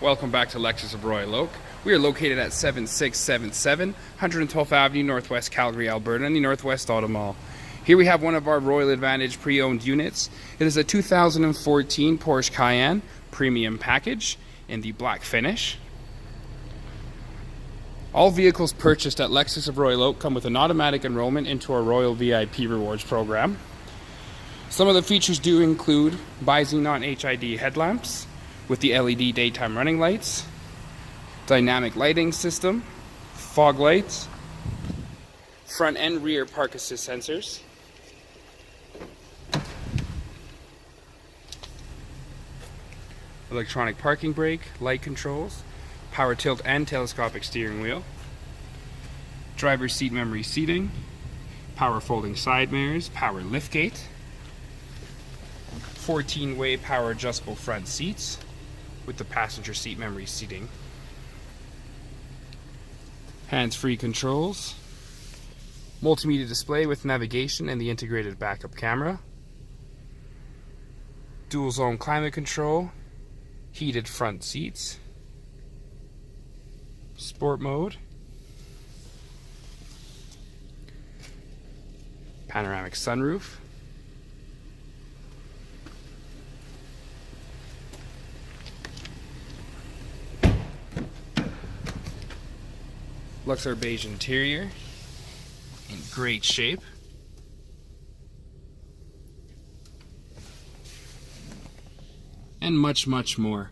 Welcome back to Lexus of Royal Oak. We are located at 7677 112th Avenue, Northwest Calgary, Alberta, in the Northwest Auto Mall. Here we have one of our Royal Advantage pre-owned units. It is a 2014 Porsche Cayenne Premium Package in the black finish. All vehicles purchased at Lexus of Royal Oak come with an automatic enrollment into our Royal VIP Rewards program. Some of the features do include bi-xenon HID headlamps with the LED daytime running lights, dynamic lighting system, fog lights, front and rear park assist sensors, electronic parking brake, light controls, power tilt and telescopic steering wheel, driver's seat memory seating, power folding side mirrors, power liftgate, 14-way power adjustable front seats with the passenger seat memory seating, hands-free controls, multimedia display with navigation and the integrated backup camera, dual zone climate control, heated front seats, sport mode, panoramic sunroof, Luxor beige interior in great shape, and much more.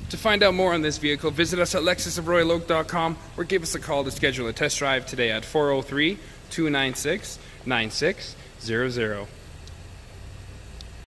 To find out more on this vehicle, visit us at lexusofroyaloak.com or give us a call to schedule a test drive today at 403-296-9600.